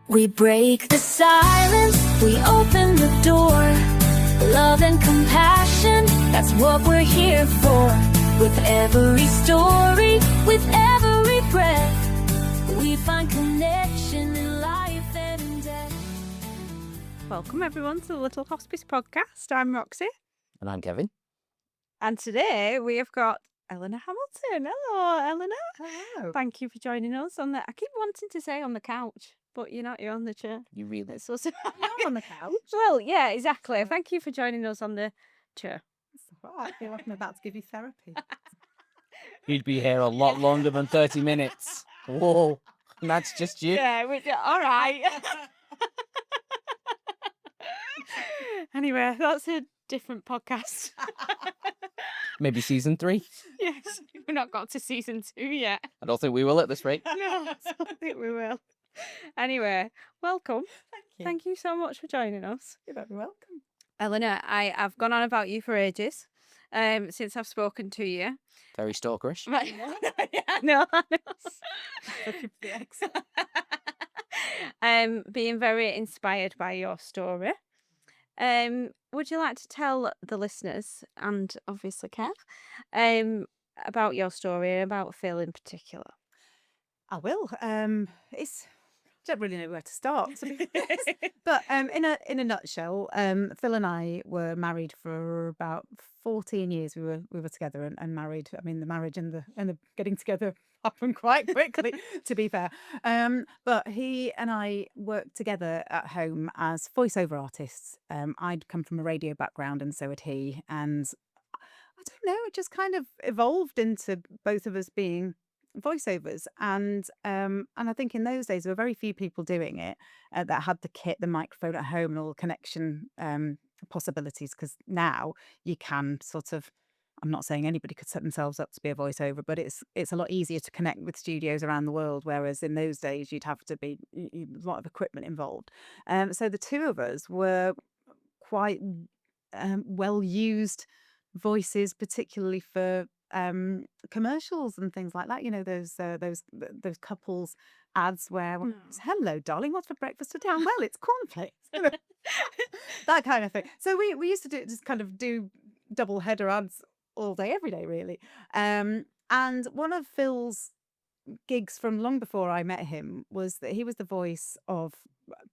We break the silence, we open the door. Love and compassion, that's what we're here for. With every story, with every breath, we find connection in life and in death. Welcome everyone to the Little Hospice Podcast. I'm Roxy. And I'm Kevin. And today we have got Elinor Hamilton. Hello, Elinor. Hello. Thank you for joining us on the... I keep wanting to say on the couch, but you're not. You're on the chair. You really... It's also... You're on the couch. Well, yeah, exactly. Thank you for joining us on the chair. That's all right. I feel like I'm about to give you therapy. You'd be here a lot longer than 30 minutes. Whoa. And that's just you. Yeah, all right. Anyway, that's a different podcast. Maybe season 3. Yes, we've not got to season 2 yet. I don't think we will at this rate. No, I don't think we will. Anyway, welcome. Thank you. Thank you so much for joining us. You're very welcome. Elinor, I've gone on about you for ages, since I've spoken to you. Very stalkerish. Right. Yeah, I know. Looking for the ex. Being very inspired by your story. Would you like to tell the listeners, and obviously Kev, about your story, about Phil in particular? I will. I don't really know where to start, to be honest. But in a nutshell, Phil and I were married for about 14 years. We were together and married. I mean, the marriage and the getting together happened quite quickly, to be fair. But he and I worked together at home as voiceover artists. I'd come from a radio background, and so had he. And I don't know, it just kind of evolved into both of us being voiceovers, and I think in those days there were very few people doing it that had the kit, the microphone at home, and all the connection possibilities. Because now you can sort of, I'm not saying anybody could set themselves up to be a voiceover, but it's a lot easier to connect with studios around the world, whereas in those days you'd have to be a lot of equipment involved. So the two of us were quite well used voices, particularly for commercials and things like that. You know, those couples ads where hello darling, what's for breakfast today? Well, it's cornflakes. That kind of thing. So we used to just kind of do double header ads all day every day, really. And one of Phil's gigs from long before I met him was that he was the voice of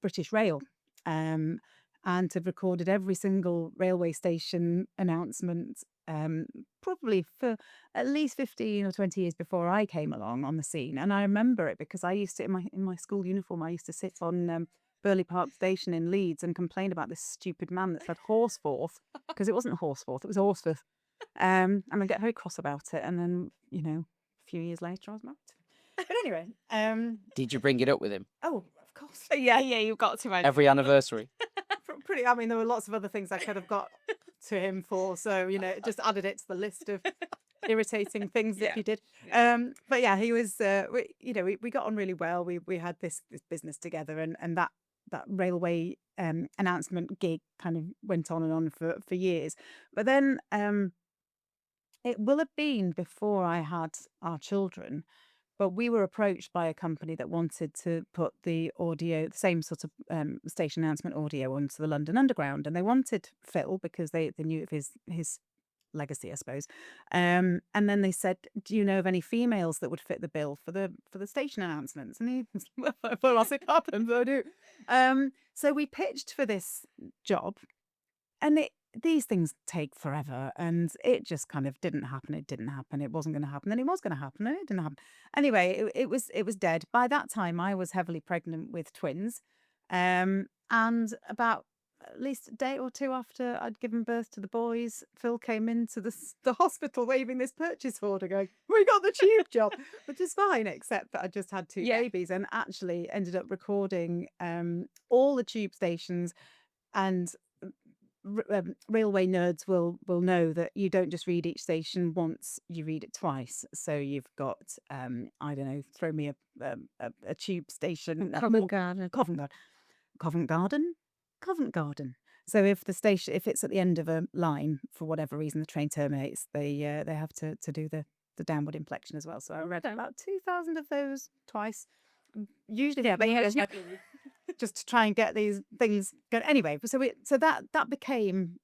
British Rail, and had recorded every single railway station announcement, probably for at least 15 or 20 years before I came along on the scene. And I remember it because I used to, in my school uniform, I used to sit on Burley Park Station in Leeds and complain about this stupid man that said Horsforth, because it wasn't Horsforth, it was Horsforth. And I get very cross about it. And then, you know, a few years later I was married. But anyway. Did you bring it up with him? Oh, of course. Yeah, you've got to. Every anniversary? Pretty. I mean, there were lots of other things I could have got to him for, so you know, it just added it to the list of irritating things that he did. But yeah, he was. We got on really well. We had this business together, and that railway announcement gig kind of went on and on for years. But then it will have been before I had our children. But we were approached by a company that wanted to put the audio, the same sort of station announcement audio, onto the London Underground. And they wanted Phil because they knew of his legacy, I suppose. And then they said, do you know of any females that would fit the bill for the station announcements? And he was, well, as it happens, I do. So we pitched for this job, and these things take forever, and it just kind of didn't happen. It didn't happen. It wasn't going to happen. Then it was going to happen, and it didn't happen. Anyway, it was dead. By that time, I was heavily pregnant with twins, and about at least a day or two after I'd given birth to the boys, Phil came into the hospital waving this purchase order, going, "We got the tube job," which is fine, except that I just had two babies, and actually ended up recording all the tube stations. And railway nerds will know that you don't just read each station once, you read it twice. So you've got I don't know, throw me a tube station, Covent Garden. Covent Garden. So if it's at the end of a line, for whatever reason the train terminates, they have to do the downward inflection as well. So I read about 2,000 of those twice. Usually, Yeah, but just to try and get these things going. Anyway, so that became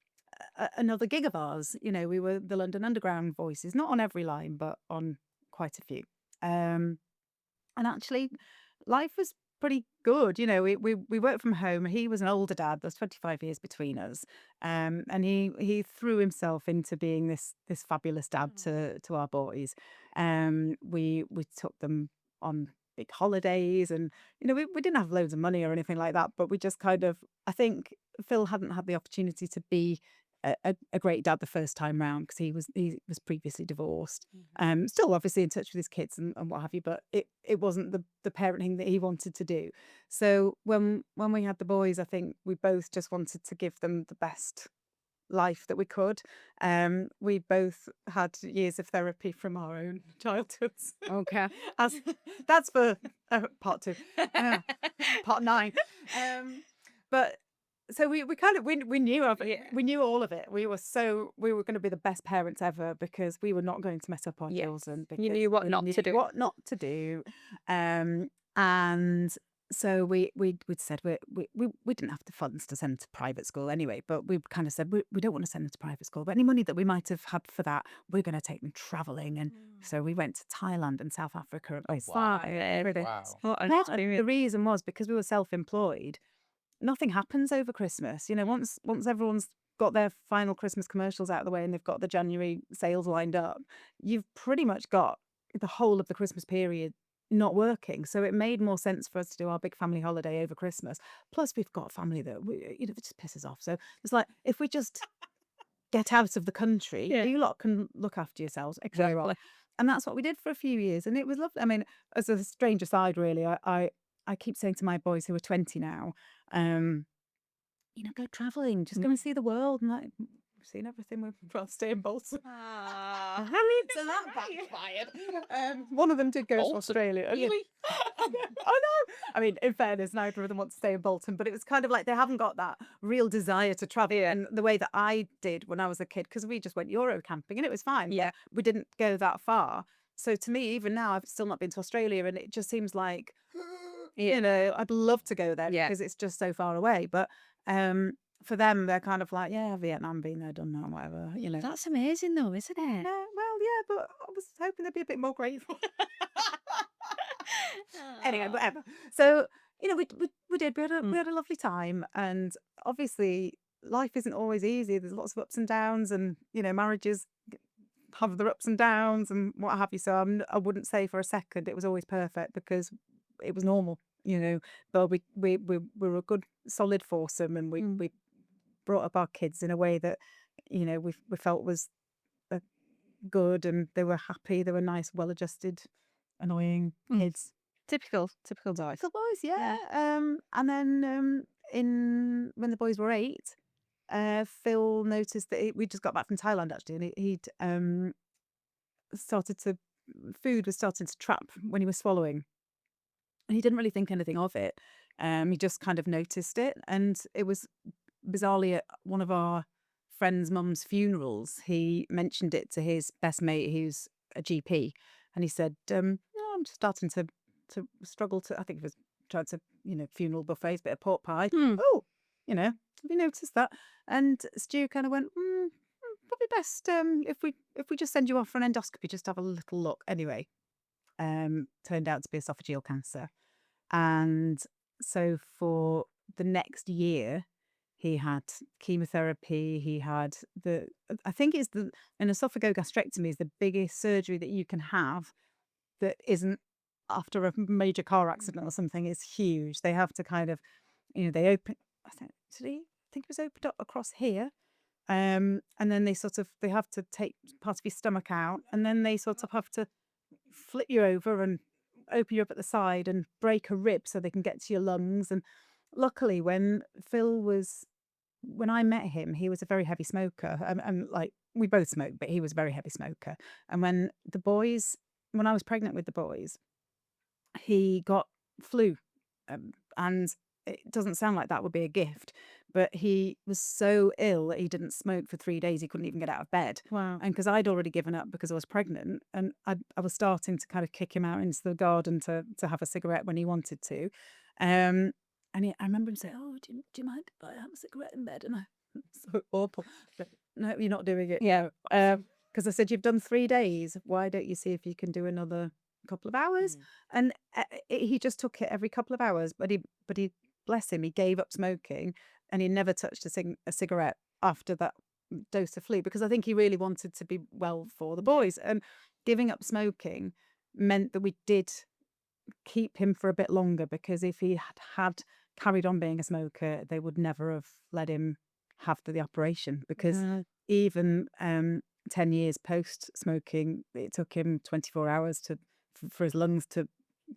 another gig of ours. You know, we were the London Underground voices, not on every line, but on quite a few. And actually, life was pretty good. You know, we worked from home. He was an older dad. There's 25 years between us, and he threw himself into being this fabulous dad to our boys. We took them on big holidays, and you know, we didn't have loads of money or anything like that, but we just kind of, I think Phil hadn't had the opportunity to be a great dad the first time round because he was previously divorced. Still obviously in touch with his kids and what have you, but it wasn't the parenting that he wanted to do. So when we had the boys, I think we both just wanted to give them the best life that we could. We both had years of therapy from our own childhoods. Okay. That's for part 2, part 9. But so we kind of we knew of it. We knew all of it. We were going to be the best parents ever because we were not going to mess up our children. You knew what not to do. What not to do. And so we'd said we didn't have the funds to send them to private school anyway, but we kind of said we don't want to send them to private school, but any money that we might have had for that, we're going to take them traveling. And so we went to Thailand and South Africa. And Wow. What an Part of experience. the reason was because we were self-employed. Nothing happens over Christmas. You know, once everyone's got their final Christmas commercials out of the way and they've got the January sales lined up, you've pretty much got the whole of the Christmas period not working. So it made more sense for us to do our big family holiday over Christmas. Plus, we've got family that it just pisses off. So it's like, if we just get out of the country, you lot can look after yourselves. Very well. And that's what we did for a few years, and it was lovely. I mean, as a strange aside, really, I keep saying to my boys who are 20 now, you know, go traveling, just go and see the world. And like, we've seen everything. We'd rather stay in Bolton. So that backfired. One of them did go to Australia. Really? I know. I mean, in fairness, neither of them want to stay in Bolton, but it was kind of like they haven't got that real desire to travel in the way that I did when I was a kid, because we just went Euro camping and it was fine. Yeah. We didn't go that far. So to me, even now, I've still not been to Australia, and it just seems like, you know, I'd love to go there because it's just so far away. But for them, they're kind of like, yeah, Vietnam, been there, done that, whatever, you know. That's amazing though, isn't it? Yeah, well, yeah, but I was hoping they'd be a bit more grateful. Anyway, whatever. So, you know, we did. We had a lovely time, and obviously, life isn't always easy. There's lots of ups and downs, and you know, marriages have their ups and downs and what have you. So I wouldn't say for a second it was always perfect, because it was normal, you know. But we were a good, solid foursome, and we brought up our kids in a way that, you know, we felt was good, and they were happy. They were nice, well-adjusted, annoying kids. Typical boys. Typical boys, yeah. And then when the boys were 8, Phil noticed that we just got back from Thailand actually, and he'd food was starting to trap when he was swallowing, and he didn't really think anything of it. He just kind of noticed it, and it was bizarrely at one of our friend's mum's funerals. He mentioned it to his best mate, who's a GP, and he said, "I'm just starting to struggle to." I think he was trying to, you know, funeral buffets, bit of pork pie. Oh, you know, have you noticed that? And Stu kind of went, probably best if we just send you off for an endoscopy, just have a little look. Anyway, turned out to be esophageal cancer, and so for the next year, he had chemotherapy. He had I think it's an esophagogastrectomy is the biggest surgery that you can have that isn't after a major car accident or something. Is huge. They have to kind of, you know, they open, I think it was opened up across here. And then they have to take part of your stomach out, and then they sort of have to flip you over and open you up at the side and break a rib so they can get to your lungs. And luckily, when I met him, he was a very heavy smoker. And like, we both smoked, but he was a very heavy smoker. And when I was pregnant with the boys, he got flu. And it doesn't sound like that would be a gift, but he was so ill that he didn't smoke for 3 days. He couldn't even get out of bed. Wow. And because I'd already given up because I was pregnant, and I was starting to kind of kick him out into the garden to have a cigarette when he wanted to. And I remember him saying, "Oh, do you mind if I have a cigarette in bed?" And I, so awful. But, no, you're not doing it. Yeah. Because I said, "You've done 3 days. Why don't you see if you can do another couple of hours?" And he just took it every couple of hours. But he, bless him, he gave up smoking, and he never touched a cigarette after that dose of flu, because I think he really wanted to be well for the boys. And giving up smoking meant that we did keep him for a bit longer, because if he had carried on being a smoker, they would never have let him have the operation, because even 10 years post smoking, it took him 24 hours for his lungs to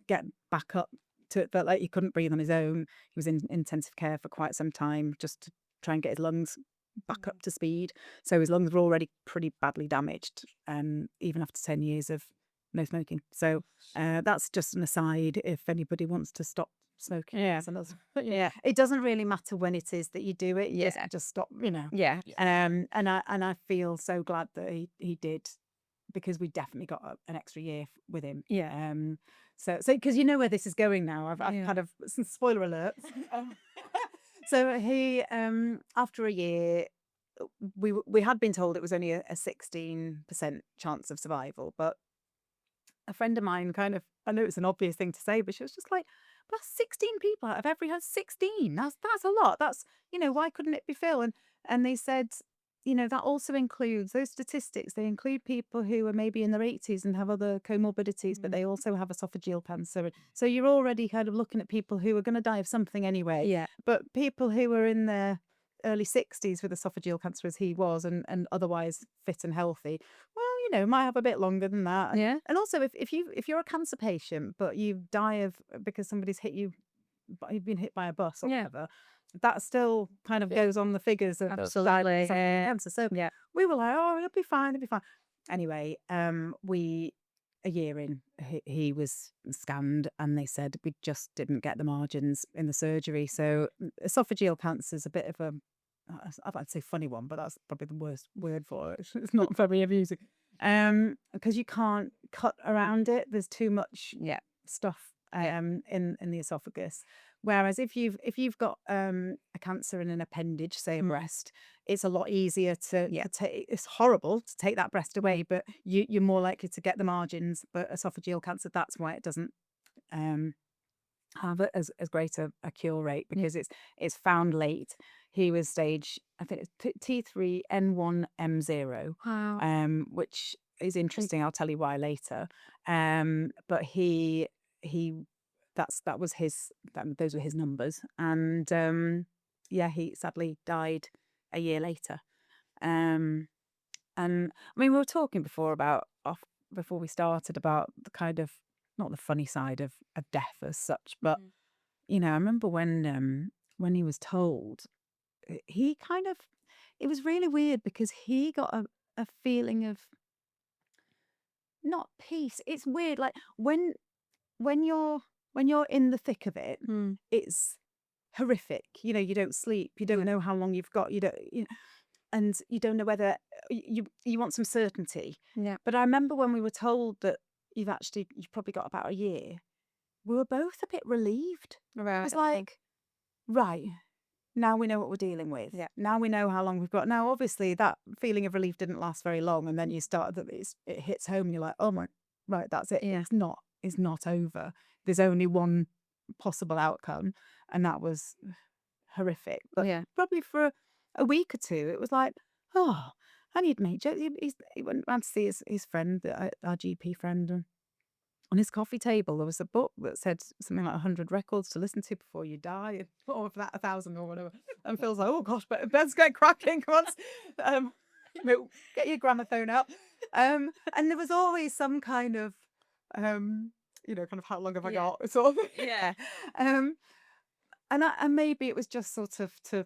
get back up to that. Like, he couldn't breathe on his own. He was in intensive care for quite some time, just to try and get his lungs back up to speed. So his lungs were already pretty badly damaged, even after 10 years of no smoking. So that's just an aside if anybody wants to stop smoking. Yeah. That's another- Yeah. It doesn't really matter when it is that you do it. You Yeah. just stop, you know. Yeah. And I feel so glad that he did, because we definitely got an extra year with him. Yeah. So because you know where this is going now. I've Yeah. kind of, some spoiler alert. So he, after a year, we had been told it was only a 16% chance of survival, but a friend of mine kind of, I know it's an obvious thing to say, but she was just like, "Well, that's 16 people out of every 16. That's a lot. That's, why couldn't it be Phil?" And they said, that also includes those statistics. They include people who are maybe in their 80s and have other comorbidities, but they also have esophageal cancer. And so you're already kind of looking at people who are going to die of something anyway. Yeah. But people who are in their early 60s with esophageal cancer, as he was, and otherwise fit and healthy, well, might have a bit longer than that. Yeah. And also, if you're a cancer patient but you die because somebody's hit you, you've been hit by a bus or Yeah. whatever, that still kind of goes on the figures of Absolutely. cancer. So Yeah. we were like, "Oh, it'll be fine, it'll be fine." Anyway, a year in, he was scanned, and they said we just didn't get the margins in the surgery. So esophageal cancer is a bit of a, I'd say funny one, but that's probably the worst word for it. It's not very amusing, because you can't cut around it. There's too much Yeah. stuff in the esophagus. Whereas if you've got a cancer in an appendage, say a breast, it's a lot easier to take. It's horrible to take that breast away, but you're more likely to get the margins. But esophageal cancer, that's why it doesn't have as great a cure rate, because it's found late. He was stage, I think it's T3N1M0, Wow. which is interesting. I'll tell you why later. But that was those were his numbers, and he sadly died a year later. And I mean, we were talking before before we started about the kind of, not the funny side of death as such, but I remember when he was told, he kind of, it was really weird, because he got a feeling of not peace. It's weird, like when you're in the thick of it, it's horrific. You don't sleep, you don't know how long you've got, and you don't know whether you want some certainty. Yeah. But I remember when we were told that you've probably got about a year, we were both a bit relieved. I Right. was like, right, now we know what we're dealing with. Yeah. Now we know how long we've got. Now, obviously, that feeling of relief didn't last very long, and then you start it hits home, and you're like, oh my, right, that's it. Yeah. It's not over. There's only one possible outcome, and that was horrific. But Yeah. probably for a week or two, it was like, oh, I need mate. He went round to see his friend, our GP friend, and on his coffee table there was a book that said something like 100 records to listen to before you die, or of that 1,000 or whatever. And Phil's like, oh gosh, but let's get cracking. Come on, get your gramophone out. And there was always some kind of, kind of, how long have I got, sort of. Yeah. And maybe it was just sort of to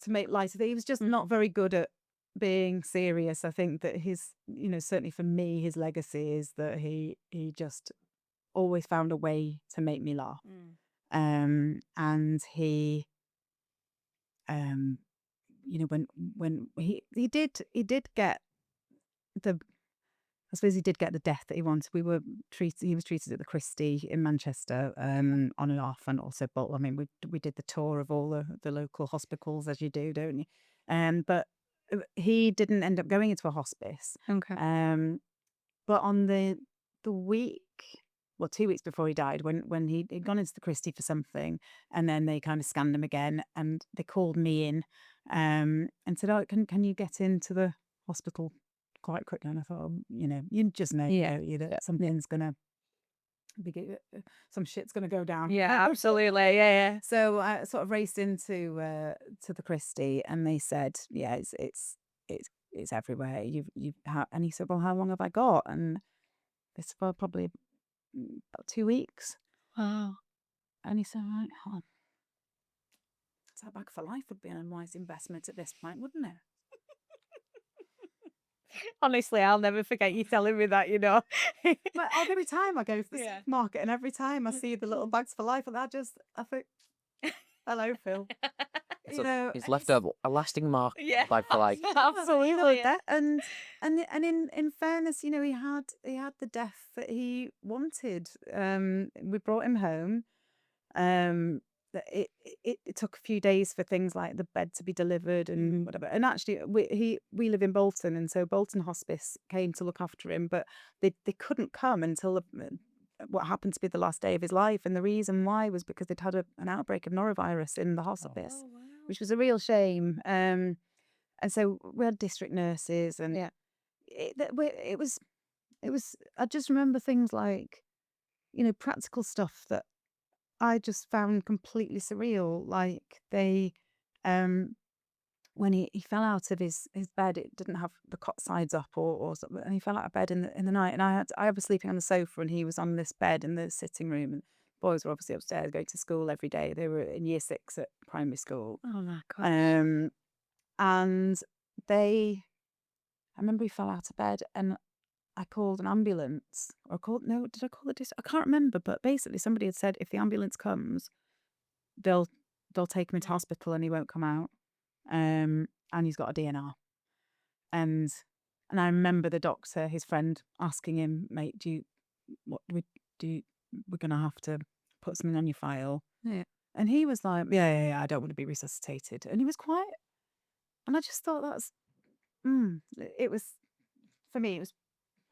make light of it. He was just not very good at being serious. I think that his, certainly for me, his legacy is that he just always found a way to make me laugh. And he, when he did get the I suppose he did get the death that he wanted. He was treated at the Christie in Manchester, on and off, and also Bolton. I mean, we did the tour of all the local hospitals, as you do, don't you? But he didn't end up going into a hospice. Okay. But on the week, well, 2 weeks before he died, when he'd gone into the Christie for something, and then they kind of scanned him again, and they called me in, and said, "Oh, can you get into the hospital quite quickly?" And I thought, you just know, Yeah. don't you, that something's gonna some shit's gonna go down. Yeah, absolutely. Yeah. So I sort of raced into to the Christie, and they said, "Yeah, it's everywhere. And he said, "Well, how long have I got?" And they said, "Well, probably about 2 weeks." Wow. And he said, "Right, hold on. That bag for life would be an unwise investment at this point, wouldn't it?" Honestly, I'll never forget you telling me that, But every time I go to the Yeah. supermarket, and every time I see the little bags for life, and I think, "Hello, Phil." It's You know, it's and left it's- a lasting mark Yeah. like for like. Absolutely. And in fairness, he had the death that he wanted. We brought him home. It took a few days for things like the bed to be delivered and whatever. And actually, we live in Bolton, and so Bolton Hospice came to look after him, but they couldn't come until what happened to be the last day of his life. And the reason why was because they'd had an outbreak of norovirus in the hospice, wow. which was a real shame. And so we had district nurses, and Yeah. it was I just remember things like, practical stuff that I just found completely surreal. Like when he fell out of his bed, it didn't have the cot sides up or something, and he fell out of bed in the night, and I was sleeping on the sofa, and he was on this bed in the sitting room, and boys were obviously upstairs going to school every day. They were in year 6 at primary school. Oh my God. And I remember he fell out of bed, and I called an ambulance, no, did I call the I can't remember, but basically somebody had said if the ambulance comes, they'll take him into hospital and he won't come out. And he's got a DNR. And I remember the doctor, his friend, asking him, "Mate, what do we do? We're gonna have to put something on your file." Yeah. And he was like, "Yeah, I don't want to be resuscitated." And he was quiet. And I just thought it was, for me, it was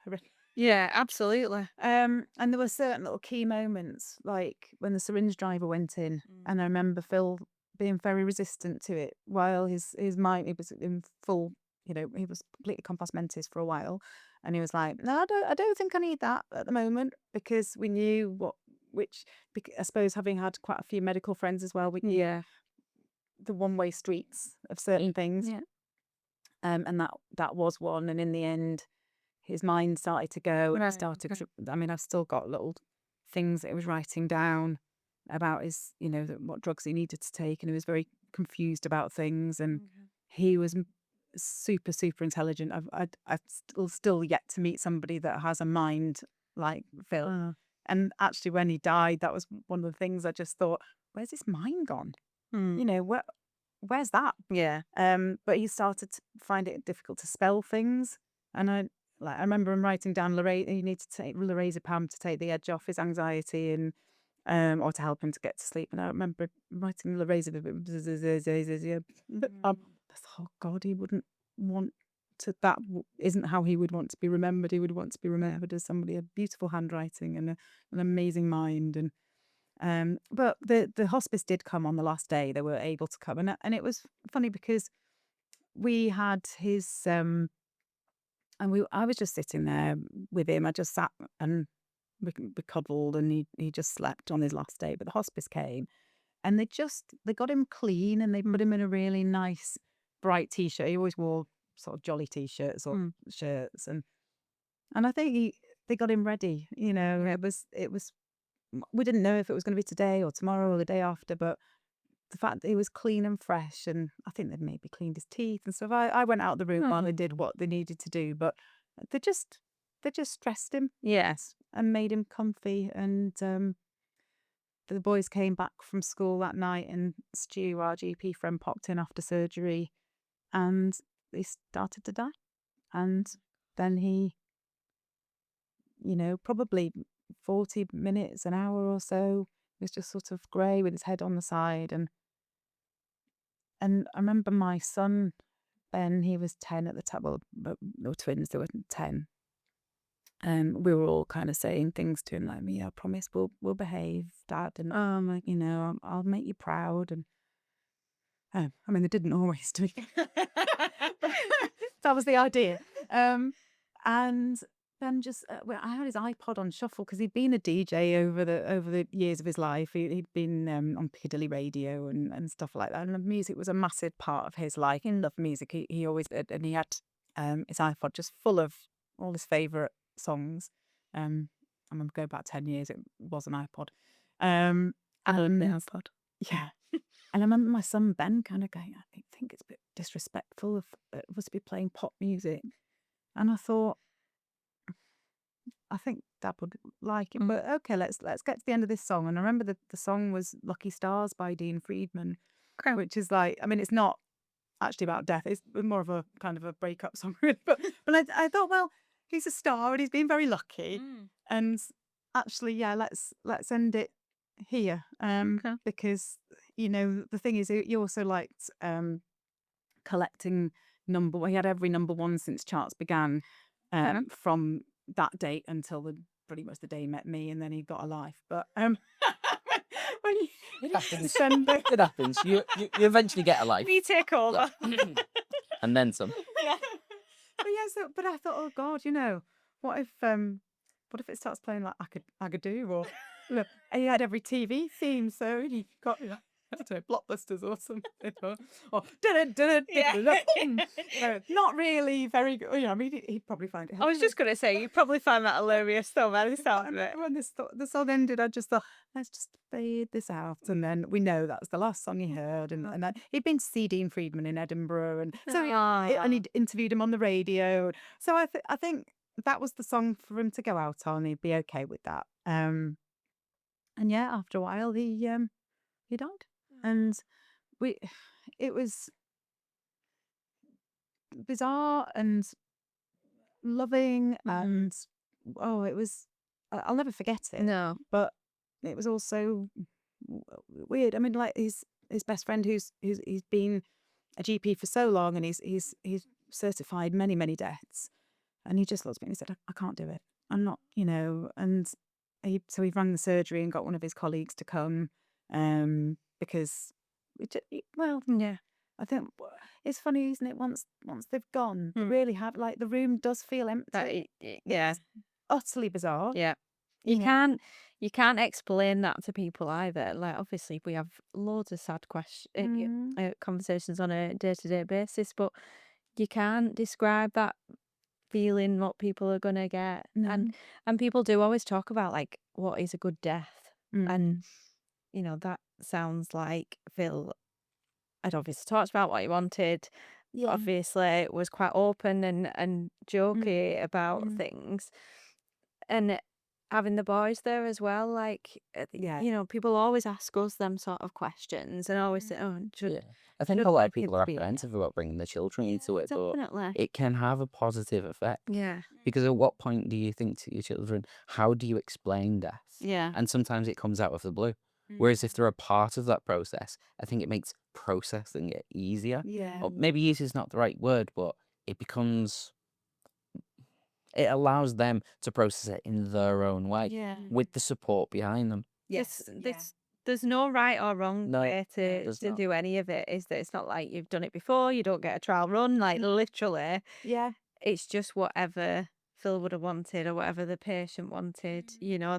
horrific. Yeah, absolutely. And there were certain little key moments, like when the syringe driver went in, and I remember Phil being very resistant to it, while his mind, he was in full, he was completely compos mentis for a while, and he was like, "No, I don't think I need that at the moment," because we knew I suppose, having had quite a few medical friends as well, we knew Yeah. the one-way streets of certain things. Yeah. And that was one, and in the end, his mind started to go, and Right, he started okay. to, I mean, I've still got little things that he was writing down about his, what drugs he needed to take, and he was very confused about things, and he was super, super intelligent. I've still yet to meet somebody that has a mind like Phil. And actually, when he died, that was one of the things I just thought, where's his mind gone? Where's that? Yeah. But he started to find it difficult to spell things, and I remember him writing down you need to take lorazepam to take the edge off his anxiety, and or to help him to get to sleep. And I remember writing lorazepam. Oh God, he wouldn't want to. That isn't how he would want to be remembered. He would want to be remembered as somebody with beautiful handwriting and an amazing mind. And but the hospice did come on the last day. They were able to come, and it was funny because we had his I was just sitting there with him. I just sat, and we cuddled, and he just slept on his last day. But the hospice came, and they got him clean, and they put him in a really nice bright t-shirt. He always wore sort of jolly t-shirts or shirts, and I think they got him ready. It was we didn't know if it was going to be today or tomorrow or the day after, but the fact that he was clean and fresh, and I think they'd maybe cleaned his teeth and stuff. I went out the room while they did what they needed to do, but they just stressed him. Yes. And made him comfy. And the boys came back from school that night, and Stu, our GP friend, popped in after surgery, and he started to die. And then he probably 40 minutes, an hour or so. He was just sort of grey with his head on the side. And I remember my son, Ben, he was 10 at the time. Well, they were twins, they were 10. And we were all kind of saying things to him like, I promise we'll behave, Dad. And, I'll make you proud. And they didn't always do it. But that was the idea. And then just I had his iPod on shuffle because he'd been a DJ over the years of his life. He'd been on Piccadilly Radio and stuff like that. And the music was a massive part of his life. He loved music. He always did, and he had his iPod just full of all his favourite songs. I'm gonna go back 10 years. It was an iPod. And the iPod. yeah. And I remember my son Ben kind of going, I think it's a bit disrespectful of us to be playing pop music. And I thought, I think Dad would like it, but okay, let's get to the end of this song. And I remember the song was Lucky Stars by Dean Friedman, which is like, it's not actually about death. It's more of a kind of a breakup song, really. But I thought, well, he's a star and he's been very lucky. And actually, yeah, let's end it here. Because, the thing is, he also liked collecting he had every number one since charts began from that date until pretty much the day he met me, and then he got a life. But when It happens. send it, It happens. You eventually get a life. We take over. And then some. but I thought, oh God, what if it starts playing like Agadoo or look, he had every TV theme, so he got I don't know, blockbusters or something, or not really very good. He'd probably find it. I was just going to say, you probably find that hilarious though, by the sound of it. When the song ended, I just thought, let's just fade this out, and then we know that's the last song he heard, and then he'd been to see Dean Friedman in Edinburgh, and so and he'd interviewed him on the radio. So I think that was the song for him to go out on. He'd be okay with that. And yeah, after a while, he died, and it was bizarre and loving, and it was. I'll never forget it. No. But it was also weird. Like his best friend, who's been a GP for so long, and he's certified many, many deaths, and he just looked at me and he said, I can't do it. I'm not, and he rang the surgery and got one of his colleagues to come, because Yeah. I think it's funny, isn't it? Once they've gone, they really have, like, the room does feel empty. Yeah. Utterly bizarre. Yeah. You can't explain that to people either. Like, obviously we have loads of sad conversations on a day-to-day basis, but you can't describe that feeling, what people are gonna get. And people do always talk about, like, what is a good death. And that sounds like Phil had obviously talked about what he wanted. Obviously was quite open and jokey about things, and having the boys there as well, like, people always ask us them sort of questions and always say, I think should a lot my of people kids are be apprehensive about bringing the children into it, but definitely. it can have a positive effect. Yeah. Because at what point do you think to your children, how do you explain death? Yeah. And sometimes it comes out of the blue. Whereas if they're a part of that process, I think it makes processing it easier. Yeah. Or maybe easy is not the right word, but it allows them to process it in their own way Yeah. with the support behind them. Yes. There's no right or wrong No, way to there's not. do any of it. Is that it's not like you've done it before, you don't get a trial run, like, literally. Yeah. It's just whatever Phil would have wanted or whatever the patient wanted.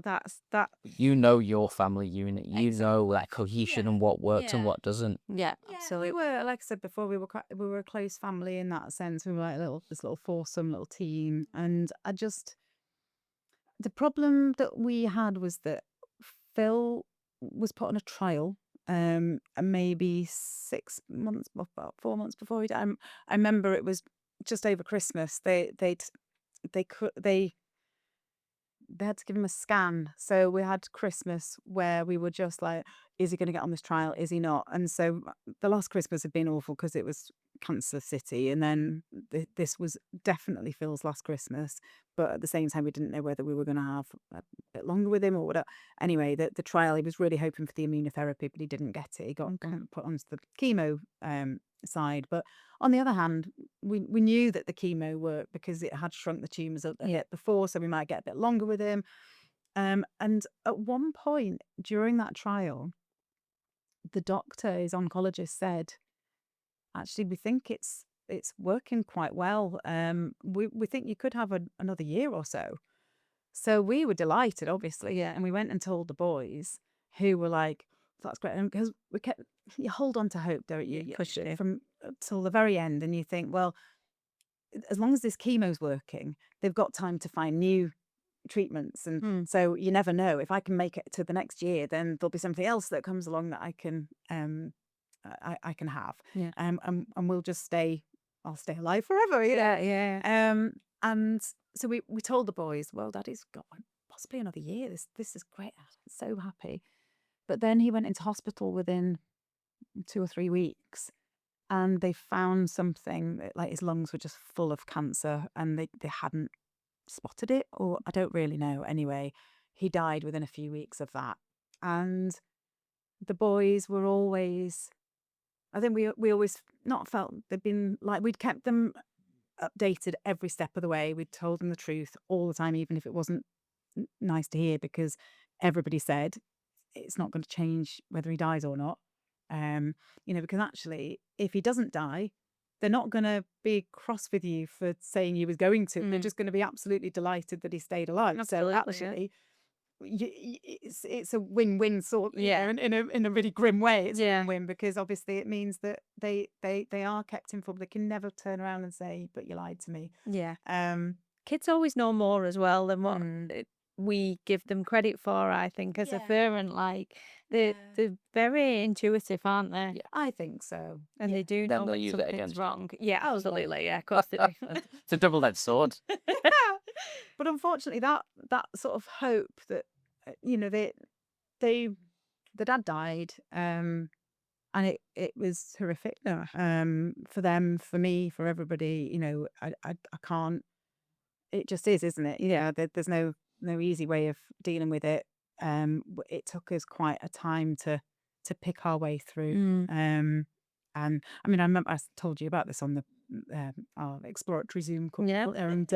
That's that. You know your family unit. You know that cohesion and what works and Yeah. what doesn't. Yeah, So absolutely. we were, like I said before, we were a close family in that sense. We were like this little foursome, little team, and the problem that we had was that Phil was put on a trial, and maybe 6 months, about 4 months before he died. I remember it was just over Christmas. They had to give him a scan. So we had Christmas where we were just like, is he going to get on this trial? Is he not? And so the last Christmas had been awful because it was cancer city, and then this was definitely Phil's last Christmas. But at the same time, we didn't know whether we were going to have a bit longer with him or whatever. Anyway, the trial, he was really hoping for the immunotherapy, but he didn't get it. He got kind of put onto the chemo side. But on the other hand, we knew that the chemo worked because it had shrunk the tumours a bit before, so we might get a bit longer with him. And at one point during that trial, the doctor, his oncologist, said, actually, we think it's working quite well. We think you could have another year or so. So we were delighted, obviously, and we went and told the boys, who were like, "That's great," because you hold on to hope, don't you? You push it from till the very end, and you think, well, as long as this chemo's working, they've got time to find new treatments, and so you never know. If I can make it to the next year, then there'll be something else that comes along that I can I can have. And we'll just I'll stay alive forever. And so we told the boys, well, Daddy's got possibly another year. This is great. I'm so happy. But then he went into hospital within 2 or 3 weeks, and they found something like his lungs were just full of cancer, and they hadn't spotted it, or I don't really know. Anyway, he died within a few weeks of that. And the boys were always, I think we always not felt they'd been like, we'd kept them updated every step of the way. We'd told them the truth all the time, even if it wasn't nice to hear, because everybody said it's not going to change whether he dies or not. Because actually, if he doesn't die, they're not going to be cross with you for saying you was going to. They're just going to be absolutely delighted that he stayed alive. Absolutely, so actually, it's a win-win sort. In a really grim way, it's a win-win, because obviously it means that they are kept informed. They can never turn around and say, "But you lied to me." Kids always know more as well than what we give them credit for, I think, as a parent. Like, they're very intuitive, aren't they? Yeah. I think so. And they do Then know they'll when use it something's against you. wrong. Yeah, absolutely. Yeah, of course they do. It's a double-edged sword. But unfortunately, that sort of hope that the dad died, and it was horrific. For them, for me, for everybody. I can't. It just is, isn't it? Yeah. There's no easy way of dealing with it. It took us quite a time to pick our way through. And I mean, I remember I told you about this on the our exploratory Zoom call. Yeah. And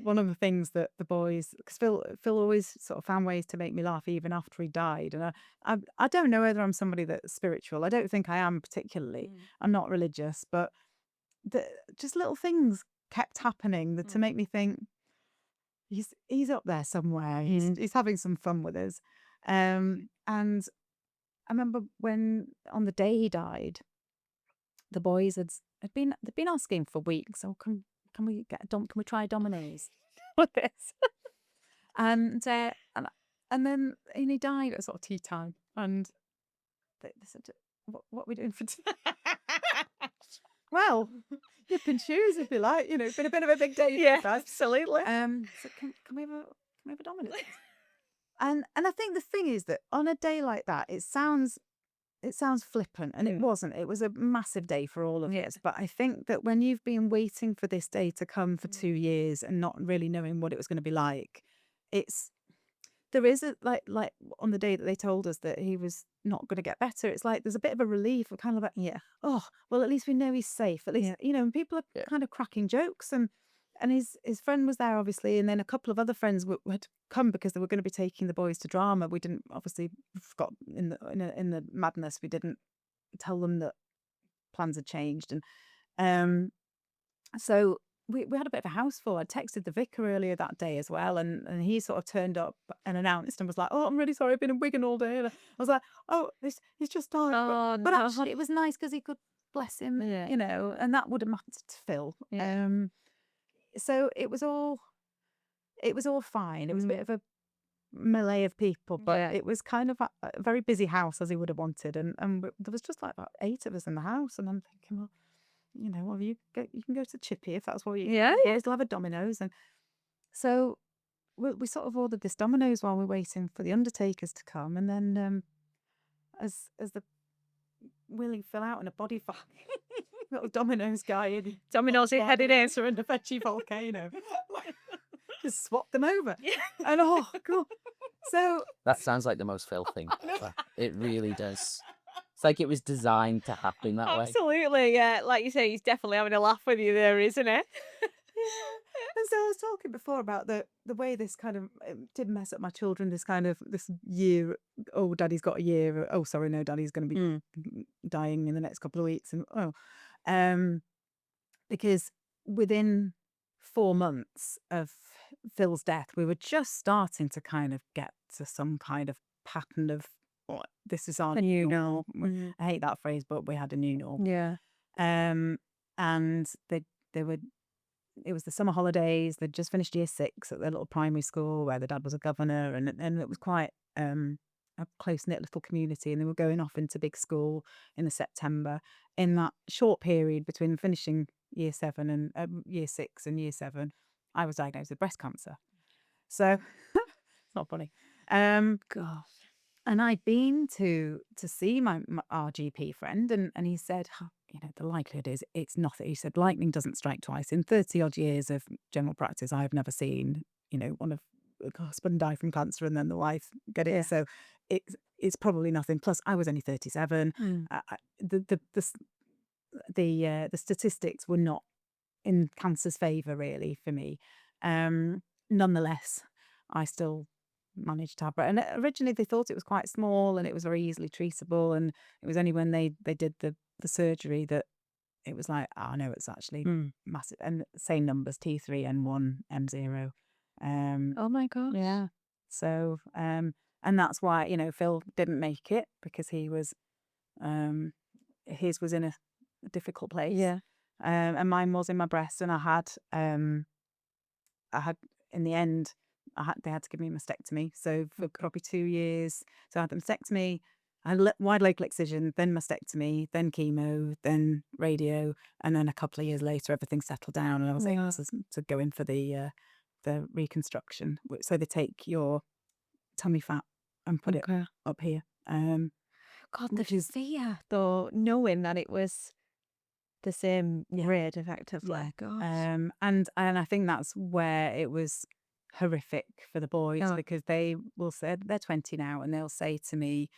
one of the things that the boys, because Phil always sort of found ways to make me laugh even after he died. And I don't know whether I'm somebody that's spiritual. I don't think I am particularly. I'm not religious, but just little things kept happening to make me think he's up there somewhere. He's having some fun with us. And I remember when on the day he died, the boys had been asking for weeks. Oh, can we can we try Domino's with this? and then he died at sort of tea time, and they said, "What are we doing for tea?" Well, you can choose if you like. It's been a bit of a big day. Yeah, for us. absolutely. So can we have a Domino's? and I think the thing is that on a day like that, it sounds flippant, and it wasn't. It was a massive day for all of us. But I think that when you've been waiting for this day to come for 2 years and not really knowing what it was going to be like, there is a like on the day that they told us that he was not going to get better, it's like there's a bit of a relief. We're kind of like, oh, well, at least we know he's safe. At least and people are kind of cracking jokes, and his friend was there, obviously, and then a couple of other friends had come because they were going to be taking the boys to drama. We didn't, obviously, forgot in the madness, we didn't tell them that plans had changed, and so we had a bit of a house full. I texted the vicar earlier that day as well, and he sort of turned up and announced and was like, "Oh, I'm really sorry, I've been in Wigan all day." And I was like, "Oh, he's just died." Oh, but no. actually, it was nice because he could, bless him, and that would have mattered to Phil. So it was all fine. It was a bit of a melee of people, but it was kind of a very busy house, as he would have wanted, and there was just like about 8 of us in the house, and I'm thinking, well, you can go to Chippy if that's what you still have a Domino's. And so we sort of ordered this Domino's while we're waiting for the undertakers to come, and then as the Willie fell out in a body bag, little Domino's guy in Domino's is headed in. and a veggie volcano. Just swap them over. And oh god. So That sounds like the most Phil thing ever. It really does. It's like it was designed to happen that way. Absolutely, yeah. Like you say, he's definitely having a laugh with you there, isn't he? and so I was talking before about the way this kind of did mess up my children. This kind of this year. Oh, daddy's got a year. Oh, sorry, no, daddy's going to be dying in the next couple of weeks. And because within 4 months of Phil's death, we were just starting to kind of get to some kind of pattern of this is our A new normal. norm. I hate that phrase, but we had a new norm. Yeah. And they were. It was the summer holidays. They'd just finished year 6 at their little primary school where the dad was a governor, and it was quite a close knit little community. And they were going off into big school in the September. In that short period between finishing year 7 and year 6 and year 7, I was diagnosed with breast cancer. So it's not funny. God. And I'd been to see our GP friend, and he said, the likelihood is it's nothing. He said, lightning doesn't strike twice. In 30 odd years of general practice, I've never seen, one of the husband die from cancer and then the wife get it. Yeah. So it's probably nothing. Plus, I was only 37. The statistics were not in cancer's favour really for me. Nonetheless, I still managed to have it. And originally they thought it was quite small and it was very easily treatable. And it was only when they did the surgery that it was like, oh no, it's actually massive. And same numbers, T3, N1, M0. Oh my God. Yeah. So, and that's why, Phil didn't make it because he was, his was in a difficult place. Yeah. And mine was in my breast, and I had in the end, they had to give me a mastectomy. So for probably 2 years, so I had the mastectomy, I had wide local excision, then mastectomy, then chemo, then radio, and then a couple of years later, everything settled down, and I was able to go in for the reconstruction. So they take your tummy fat and put it up here. God, the fear though, knowing that it was the same grade effectively. God. And I think that's where it was horrific for the boys because they will say, they're 20 now, and they'll say to me,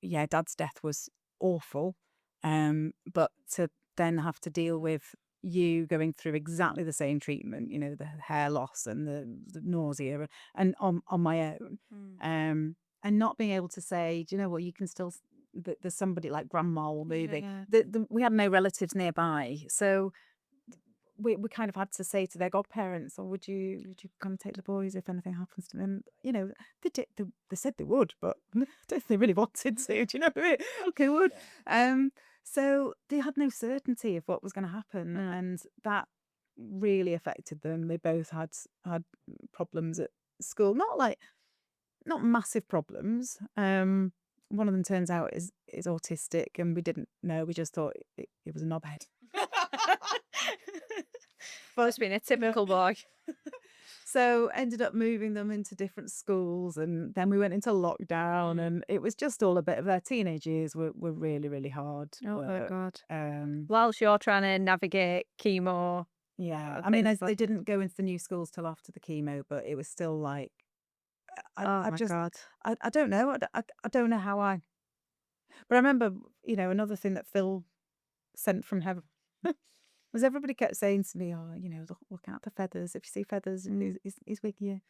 yeah, Dad's death was awful, but to then have to deal with you going through exactly the same treatment, the hair loss and the nausea, and on my own, and not being able to say, do you know what, you can still, there's somebody like grandma or moving. We had no relatives nearby, so we kind of had to say to their godparents, or would you come take the boys if anything happens to them? They said they would, but I don't think they really wanted to. Do you know what I mean? Okay, would. So they had no certainty of what was going to happen, and that really affected them. They both had problems at school, not massive problems. One of them turns out is autistic, and we didn't know. We just thought it was a knobhead. Must been a typical boy. So ended up moving them into different schools, and then we went into lockdown, and it was just all a bit of their teenage years were really, really hard. Oh my God. Um, Whilst you're trying to navigate chemo. yeah, I mean, they didn't go into the new schools till after the chemo, but it was still like, Oh my God. I don't know. I don't know how but I remember, another thing that Phil sent from heaven was everybody kept saying to me, oh, look out for feathers. If you see feathers, he's with you.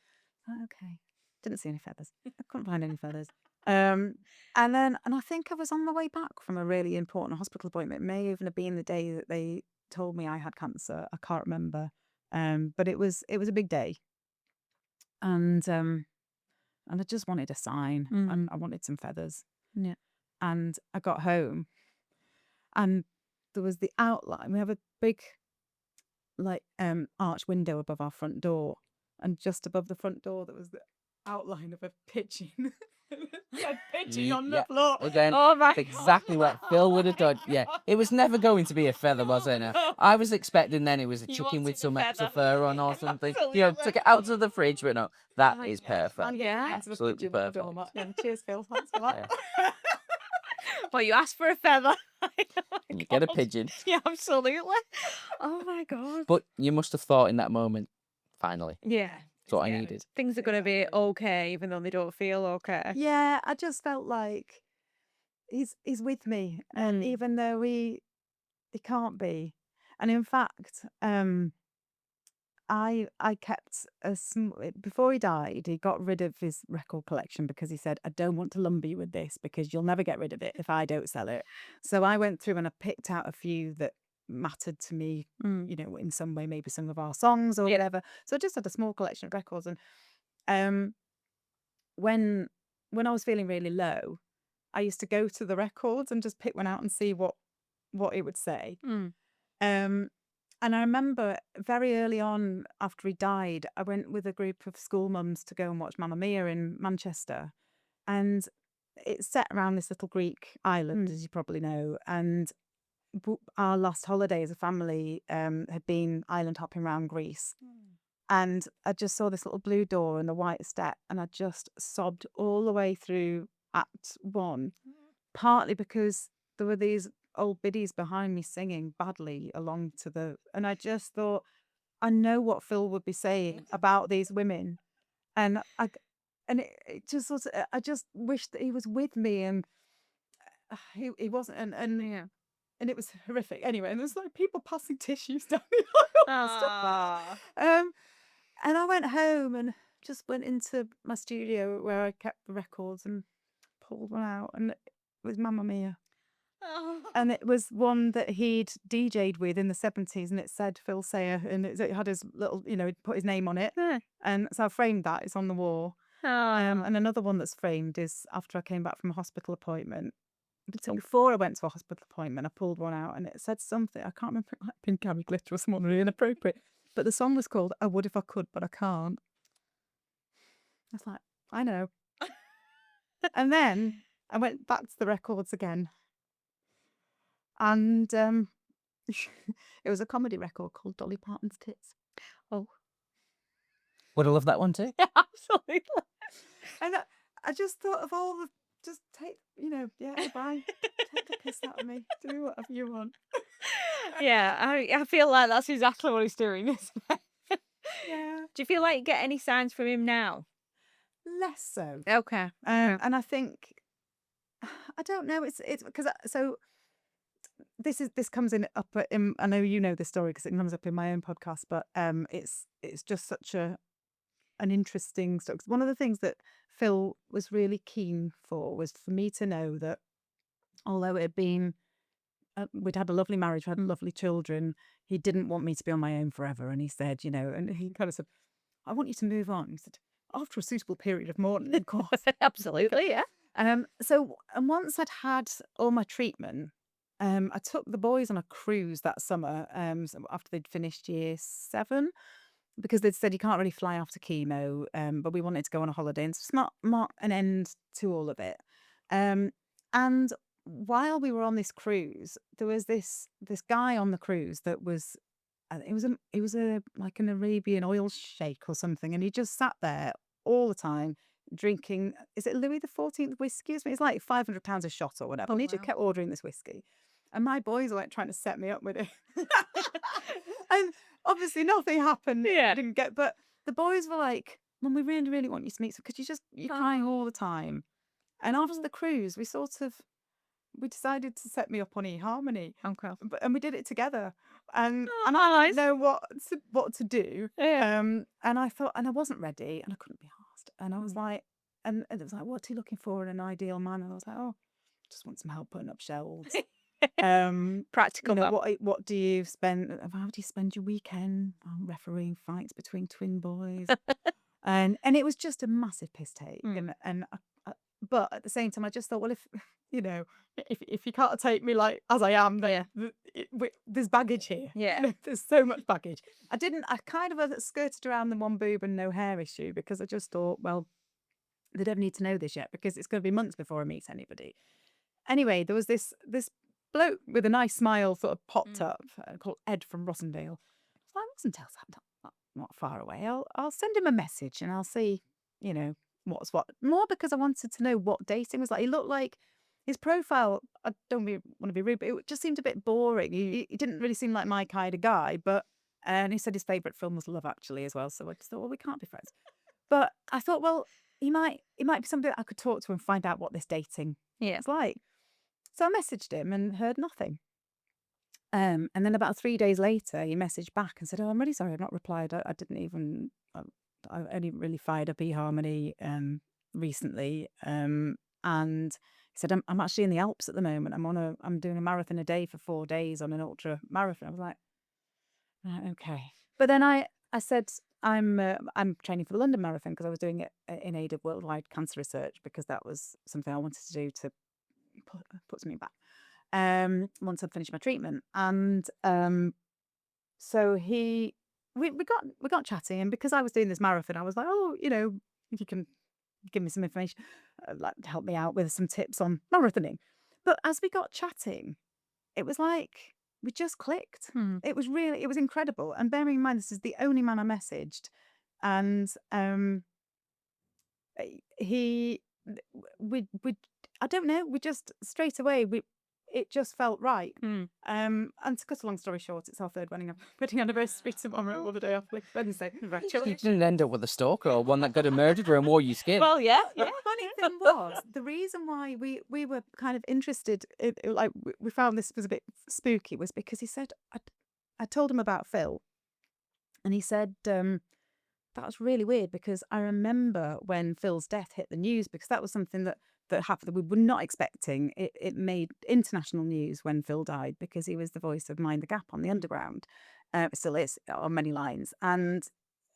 Oh, okay. Didn't see any feathers. I couldn't find any feathers. And I think I was on the way back from a really important hospital appointment. It may even have been the day that they told me I had cancer. I can't remember. But it was a big day. And I just wanted a sign. And I wanted some feathers. Yeah. And I got home, and there was the outline. We have a big, arch window above our front door, and just above the front door there was the outline of a pigeon. A pigeon on the floor. Again, Oh my exactly what Phil would have done. Yeah, it was never going to be a feather, was it? No. I was expecting then it was a chicken with some extra fur on or something. Took it out of the fridge, but no, that is perfect. Yeah. Absolutely perfect. Cheers, Phil. Thanks for that. Well, you asked for a feather. And you get a pigeon. Yeah, absolutely. Oh my God. But you must have thought in that moment, finally, Yeah. that's what I needed. Things are going to be okay, even though they don't feel okay. Yeah, I just felt like he's with me, and even though he can't be. And in fact, I kept before he died, he got rid of his record collection because he said, I don't want to lumber you with this because you'll never get rid of it if I don't sell it. So I went through and I picked out a few that mattered to me, in some way, maybe some of our songs or whatever. So I just had a small collection of records. And when I was feeling really low, I used to go to the records and just pick one out and see what it would say. And I remember very early on after he died, I went with a group of school mums to go and watch Mamma Mia in Manchester. And it's set around this little Greek island, as you probably know. And our last holiday as a family had been island hopping around Greece. And I just saw this little blue door and the white step, and I just sobbed all the way through Act 1, partly because there were these old biddies behind me singing badly along to the, and I just thought, I know what Phil would be saying about these women, and it just was, I just wished that he was with me, and he wasn't, and it was horrific. Anyway, and there's like people passing tissues down the aisle and stuff. And I went home and just went into my studio where I kept the records and pulled one out, and it was Mamma Mia. And it was one that he'd DJ'd with in the 70s, and it said Phil Sayer, and it had his little, he'd put his name on it. And so I framed that, it's on the wall. And another one that's framed is after I came back from a hospital appointment. So before I went to a hospital appointment, I pulled one out and it said something, I can't remember, like Pink Harry Glitter or someone really inappropriate. But the song was called I Would If I Could, But I Can't. I was like, I know. And then I went back to the records again. And it was a comedy record called Dolly Parton's Tits. Oh. Would have loved that one too. Yeah, absolutely. And I just thought of all the, just take, bye. Take the piss out of me. Do whatever you want. Yeah, I feel like that's exactly what he's doing, isn't it? Yeah. Do you feel like you get any signs from him now? Less so. Okay. And I think, I don't know, it's because, so this comes in up in, I know you know this story because it comes up in my own podcast, but it's just such an interesting story. One of the things that Phil was really keen for was for me to know that although it had been, we'd had a lovely marriage, we had lovely children, he didn't want me to be on my own forever. And he said, and he kind of said, I want you to move on. He said, after a suitable period of mourning, of course. Absolutely, yeah. So, and once I'd had all my treatment, I took the boys on a cruise that summer, so after they'd finished year 7, because they'd said you can't really fly after chemo, but we wanted to go on a holiday, and so it's not an end to all of it. And while we were on this cruise, there was this guy on the cruise that was, he was a like an Arabian oil sheikh or something, and he just sat there all the time drinking. Is it Louis XIV whiskey? It's like £500 a shot or whatever. And he just kept ordering this whiskey, and my boys were like trying to set me up with it. And obviously nothing happened. Yeah. I didn't get, but the boys were like, Mum, we really, really want you to meet, because you're crying all the time. And after the cruise, we decided to set me up on eHarmony. Okay. And we did it together. And I nice. didn't know what to do. Yeah. And I thought, and I wasn't ready, and I couldn't be asked. And I was like, and it was like, what's he looking for in an ideal man? And I was like, oh, just want some help putting up shelves. Practical. What do you spend? How do you spend your weekend? Refereeing fights between twin boys, and it was just a massive piss take. But at the same time, I just thought, well, if you can't take me like as I am, then there's baggage here. Yeah. There's so much baggage. I kind of skirted around the one boob and no hair issue, because I just thought, well, they don't need to know this yet, because it's going to be months before I meet anybody. Anyway, there was this bloke with a nice smile sort of popped up, called Ed from Rossendale. I was like, Rossendale's not far away. I'll send him a message and I'll see, what's what. More because I wanted to know what dating was like. He looked like his profile, I don't want to be rude, but it just seemed a bit boring. He didn't really seem like my kind of guy. And he said his favourite film was Love Actually as well. So I just thought, well, we can't be friends. But I thought, well, he might be somebody that I could talk to and find out what this dating Yeah. is like. So I messaged him and heard nothing. And then about 3 days later, he messaged back and said, "Oh, I'm really sorry, I've not replied. I didn't even. I only really fired up eHarmony recently." And he said, "I'm actually in the Alps at the moment. I'm doing a marathon a day for 4 days on an ultra marathon." I was like, "Right, okay." But then I said, I'm training for the London Marathon because I was doing it in aid of worldwide cancer research because that was something I wanted to do to put something back. Once I'd finished my treatment, and so we got chatting, and because I was doing this marathon, I was like, "Oh, if you can give me some information, like help me out with some tips on marathoning." But as we got chatting, it was like we just clicked. It was incredible. And bearing in mind, this is the only man I messaged, and he, we, I don't know, we just straight away it just felt right. And to cut a long story short, it's our third wedding anniversary tomorrow, or the day after Wednesday. You Congratulations. didn't end up with a stalker or one that got murdered and wore your skin. Well, yeah. The funny thing was, the reason why we were kind of interested, like we found this was a bit spooky, was because he said, I told him about Phil, and he said, that was really weird because I remember when Phil's death hit the news, because that was something that happened that we were not expecting. It made international news when Phil died because he was the voice of Mind the Gap on the Underground. It still is on many lines. And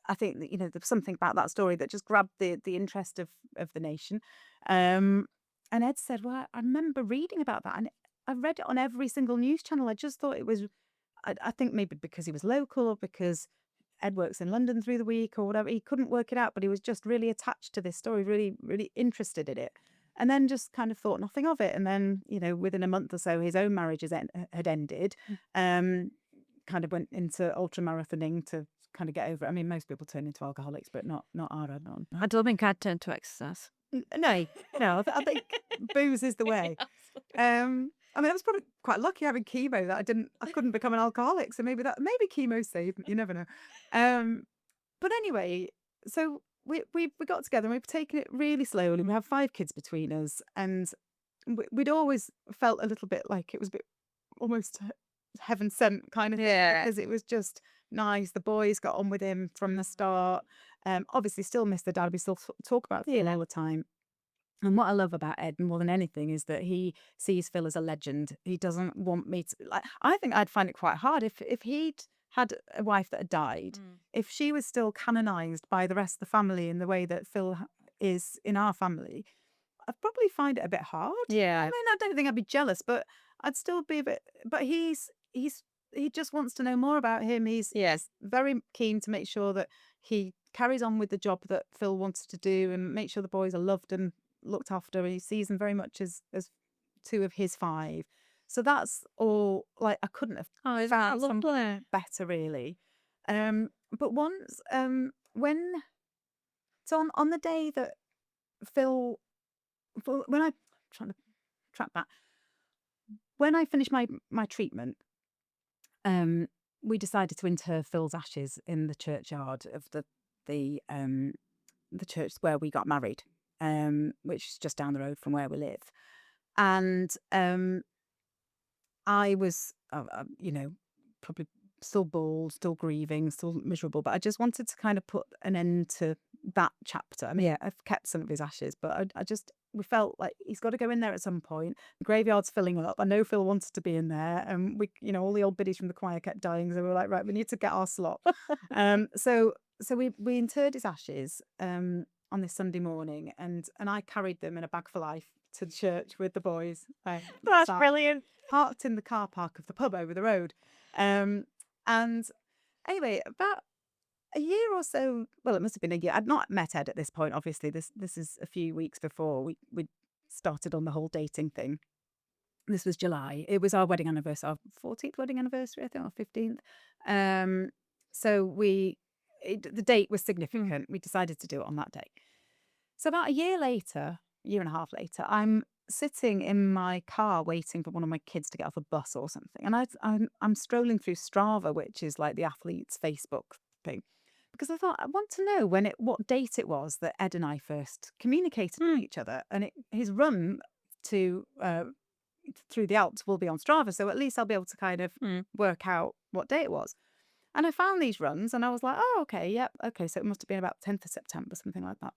I think that, there was something about that story that just grabbed the interest of the nation. And Ed said, well, I remember reading about that, and I read it on every single news channel. I just thought it was, I think maybe because he was local, or because Ed works in London through the week or whatever. He couldn't work it out, but he was just really attached to this story, really, really interested in it. And then just kind of thought nothing of it. And then, within a month or so, his own marriage had ended. Kind of went into ultra marathoning to kind of get over it. I mean, most people turn into alcoholics, but not our Adnan. I don't think I'd turn to exercise. No, I think booze is the way. I mean, I was probably quite lucky having chemo that I couldn't become an alcoholic. So maybe chemo saved me. You never know. But anyway, so we got together and we've taken it really slowly. We have 5 kids between us, and we'd always felt a little bit like it was a bit almost heaven sent kind of thing, because it was just nice. The boys got on with him from the start. Obviously still miss the dad. We still talk about Phil all the time. And what I love about Ed more than anything is that he sees Phil as a legend. He doesn't want me to, like, I think I'd find it quite hard if he'd had a wife that had died, if she was still canonized by the rest of the family in the way that Phil is in our family. I'd probably find it a bit hard. Yeah. I mean, I don't think I'd be jealous, but I'd still be a bit. But he just wants to know more about him. He's very keen to make sure that he carries on with the job that Phil wants to do, and make sure the boys are loved and looked after. He sees them very much as 2 of his 5. So that's all. Like, I couldn't have found something better, really. But once when on the day that Phil, when I'm trying to track back, when I finished my treatment, we decided to inter Phil's ashes in the churchyard of the church where we got married, which is just down the road from where we live. And I was, probably still bald, still grieving, still miserable, but I just wanted to kind of put an end to that chapter. I mean, I've kept some of his ashes, but we felt like he's got to go in there at some point. The graveyard's filling up. I know Phil wanted to be in there, and we, all the old biddies from the choir kept dying, so we were like, right, we need to get our slot. So we interred his ashes on this Sunday morning, and I carried them in a bag for life to the church with the boys. That's brilliant. Parked in the car park of the pub over the road. And anyway, about a year or so, well, it must have been a year. I'd not met Ed at this point, obviously. This is a few weeks before we started on the whole dating thing. This was July. It was our wedding anniversary, our 14th wedding anniversary, I think, or 15th. So the date was significant. We decided to do it on that day. So about a year and a half later, I'm sitting in my car waiting for one of my kids to get off a bus or something, and I'm scrolling through Strava, which is like the athlete's Facebook thing, because I thought I want to know what date it was that Ed and I first communicated with each other, and his run to through the Alps will be on Strava, so at least I'll be able to kind of work out what day it was. And I found these runs, and I was like, oh, okay, yep, okay, so it must have been about 10th of September, something like that.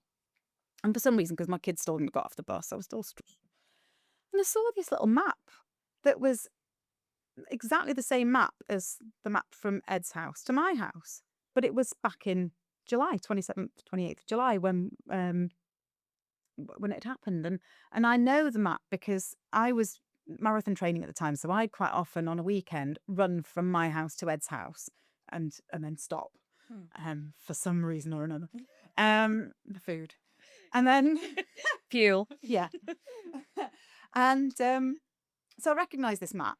And for some reason, because my kids still hadn't got off the bus, I was still and I saw this little map that was exactly the same map as the map from Ed's house to my house. But it was back in July, 27th, 28th of July, when it happened. And I know the map because I was marathon training at the time. So I'd quite often on a weekend run from my house to Ed's house and then stop for some reason or another. The food. And then Fuel. yeah. And so I recognised this map,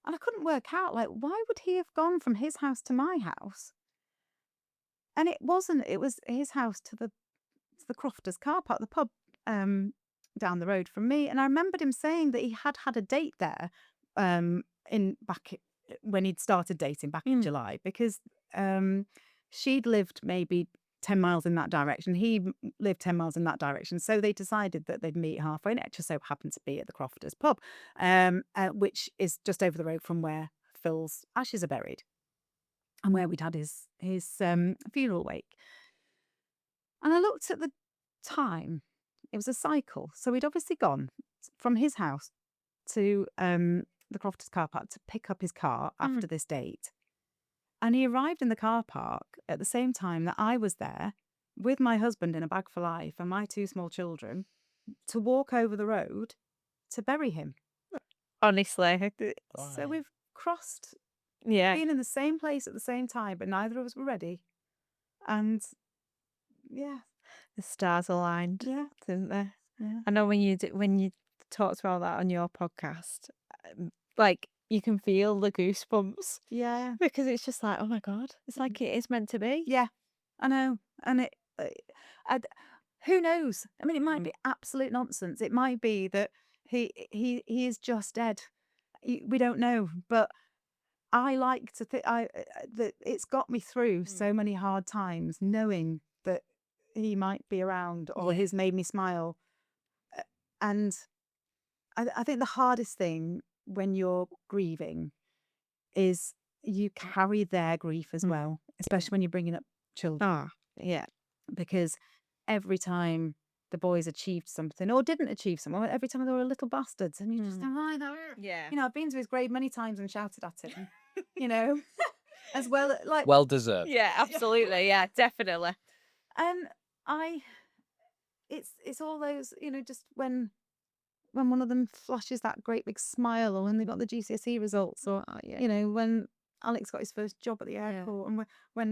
and I couldn't work out, like, why would he have gone from his house to my house? And it wasn't. It was his house to the Crofters car park, the pub down the road from me. And I remembered him saying that he had a date there when he'd started dating back in July, because she'd lived maybe 10 miles in that direction. He lived 10 miles in that direction. So they decided that they'd meet halfway, and it just so happened to be at the Crofters pub, which is just over the road from where Phil's ashes are buried and where we'd had his funeral wake. And I looked at the time. It was a cycle. So he'd obviously gone from his house to the Crofters car park to pick up his car after this date. And he arrived in the car park at the same time that I was there with my husband in a bag for life and my 2 small children to walk over the road to bury him. Honestly. So we've crossed, Yeah. been in the same place at the same time, but neither of us were ready. And yeah. The stars aligned, Yeah. didn't they? Yeah. I know when you talked about that on your podcast, like you can feel the goosebumps Yeah. because it's just like, oh my God, it's like it is meant to be. Yeah. I know. And who knows? I mean, it might be absolute nonsense. It might be that he is just dead. We don't know. But I like to think that it's got me through so many hard times, knowing that he might be around or he's made me smile. And I think the hardest thing when you're grieving is you carry their grief as well, especially when you're bringing up children. Ah, yeah. Because every time the boys achieved something or didn't achieve something, every time they were little bastards, and you just think, oh, Yeah. you know, I've been to his grave many times and shouted at him, you know, as well, like, Well deserved. Yeah, absolutely. Yeah, definitely. and it's all those, you know, just when one of them flashes that great big smile, or when they got the GCSE results, or you know, when Alex got his first job at the airport, and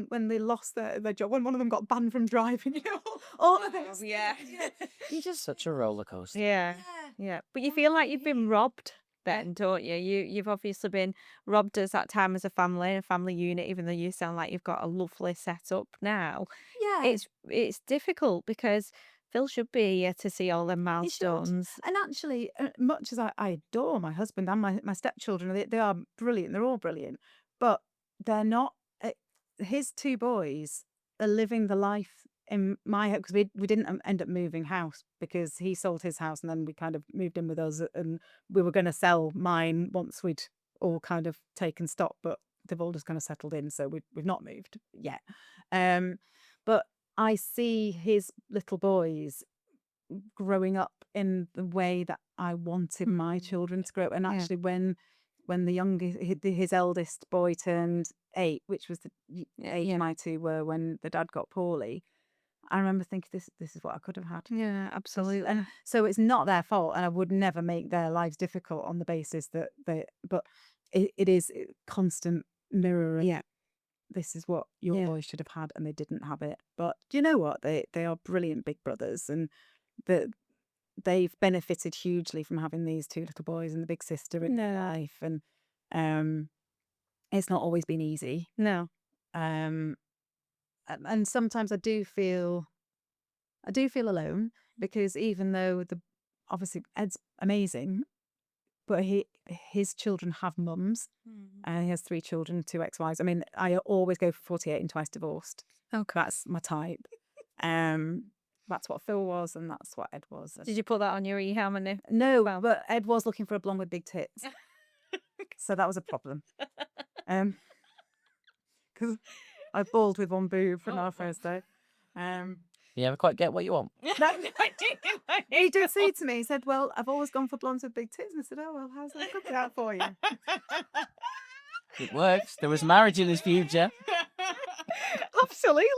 when they lost their job, when one of them got banned from driving, you know, all of those things, yeah. you just Such a roller coaster. Yeah. Yeah. But you feel like you've been robbed then, don't you? You've obviously been robbed as that time as a family unit, even though you sound like you've got a lovely setup now. yeah. It's difficult because Phil should be here to see all the He should. milestones. And actually, much as I adore my husband and my stepchildren, they are brilliant. They're all brilliant, but they're not. His 2 boys are living the life in my house, because we didn't end up moving house because he sold his house and then we kind of moved in with us, and we were going to sell mine once we'd all kind of taken stock, but they've all just kind of settled in, so we've not moved yet. But I see his little boys growing up in the way that I wanted my children to grow up. And Yeah. actually, when the youngest, his eldest boy turned 8, which was the age Yeah. my 2 were when the dad got poorly, I remember thinking, this is what I could have had. Yeah, absolutely. And so it's not their fault, and I would never make their lives difficult on the basis that but it is constant mirroring. Yeah. This is what your Yeah. boys should have had, and they didn't have it. But do you know what? They are brilliant big brothers, and they've benefited hugely from having these 2 little boys and the big sister in their life. And it's not always been easy. No. And sometimes I do feel alone, because even though obviously Ed's amazing, but his children have mums, and he has 3 children, 2 ex-wives. I mean, I always go for 48 and twice divorced. Okay. That's my type. That's what Phil was, and that's what Ed was. Did you put that on your e-harmony? No, Well. but Ed was looking for a blonde with big tits, so that was a problem. Because I bawled with one boob from our first day. You ever quite get what you want? He did say to me, he said, "Well, I've always gone for blondes with big tits." And I said, "Oh, well, how's that good out for you?" It works. There was marriage in his future. Absolutely.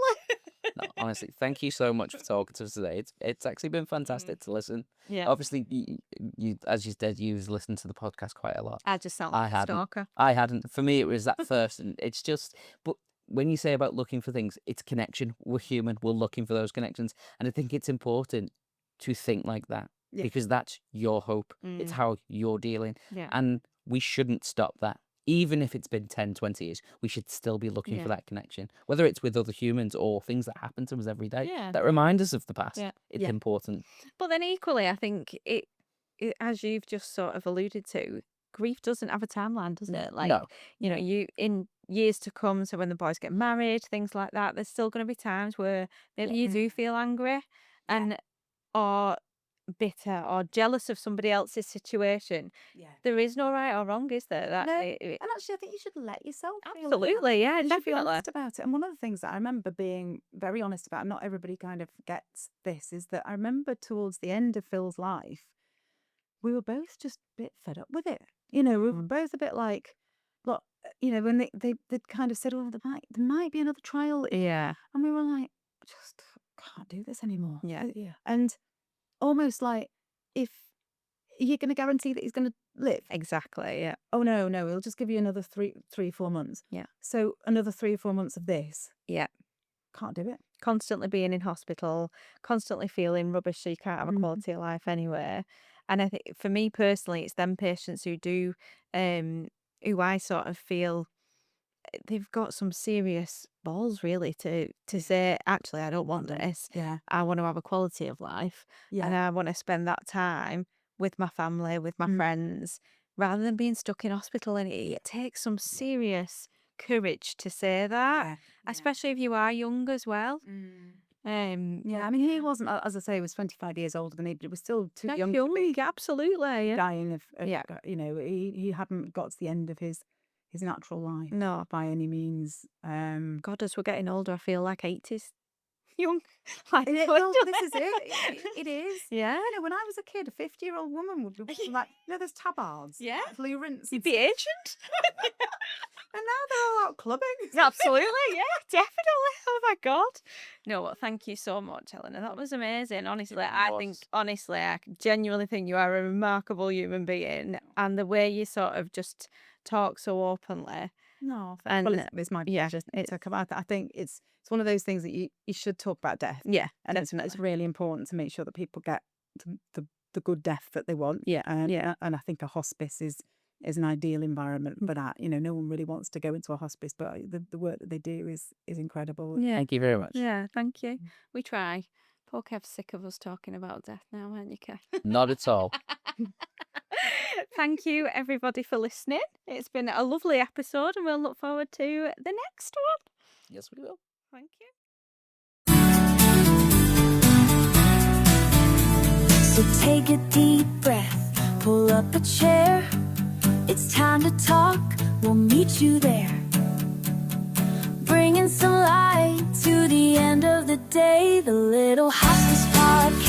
No, honestly, thank you so much for talking to us today. It's actually been fantastic to listen. Yeah. Obviously, you as you said, you've listened to the podcast quite a lot. I just sound I like a hadn't. stalker. I hadn't. For me, it was that first, and it's just. But when you say about looking for things, it's connection. We're human. We're looking for those connections, and I think it's important to think like that because that's your hope. It's how you're dealing, and we shouldn't stop that. Even if it's been 10, 20 years, we should still be looking for that connection, whether it's with other humans or things that happen to us every day that remind us of the past. It's important. But then equally, I think it, as you've just sort of alluded to, grief doesn't have a timeline, does it? Like, No. you know, you in years to come, so when the boys get married, things like that, there's still going to be times where maybe you do feel angry and or bitter or jealous of somebody else's situation. There is no right or wrong, is there? That No. And actually, I think you should let yourself feel like that. absolutely, yeah, You should be definitely. honest about it. And one of the things that I remember being very honest about, and not everybody kind of gets this, is that I remember towards the end of Phil's life, we were both just a bit fed up with it. You know, we were both a bit like, look, you know, when they kind of said, "Oh, there might be another trial," Yeah, and we were like, just can't do this anymore. yeah. And almost like, if you're going to guarantee that he's going to live, Exactly, yeah. oh no, we'll just give you another 3-4 months. Yeah. So another 3 or 4 months of this, Yeah. can't do it. Constantly being in hospital, constantly feeling rubbish, so you can't have a quality of life anywhere. And I think for me personally, it's them patients who do, who I sort of feel they've got some serious balls really to say, actually, I don't want this. Yeah. I want to have a quality of life, and Yeah. I want to spend that time with my family, with my friends, rather than being stuck in hospital. And it takes some serious courage to say that, especially if you are young as well. Yeah, I mean, he wasn't, as I say, he was 25 years older than me, but he was still too That's young to be absolutely. Yeah. dying of Yeah. you know, he hadn't got to the end of his natural life No, by any means. God, as we're getting older, I feel like 80s young. Like, Well, this is it. It is. yeah. You know, when I was a kid, a 50-year-old woman would be like, you know, there's tabards, Yeah. flea rinse, You'd be agent. and now they're all out clubbing. Absolutely, yeah, definitely. Oh my God. No, well, thank you so much, Eleanor. That was amazing. Honestly, I genuinely think you are a remarkable human being, and the way you sort of just talk so openly. No, And well, it's my pleasure to come out. I think it's one of those things that you should talk about death. Yeah, And it's really important to make sure that people get the good death that they want. Yeah, And I think a hospice is an ideal environment for that. You know, no one really wants to go into a hospice, but the work that they do is incredible. yeah, Thank you very much. yeah. Thank you. We try. Poor Kev's sick of us talking about death now, aren't you, Kev? Not at all. Thank you, everybody, for listening. It's been a lovely episode, and we'll look forward to the next one. Yes, we will. Thank you. So take a deep breath, pull up a chair. It's time to talk, we'll meet you there. Bringing some light to the end of the day, the Little Hospice Podcast.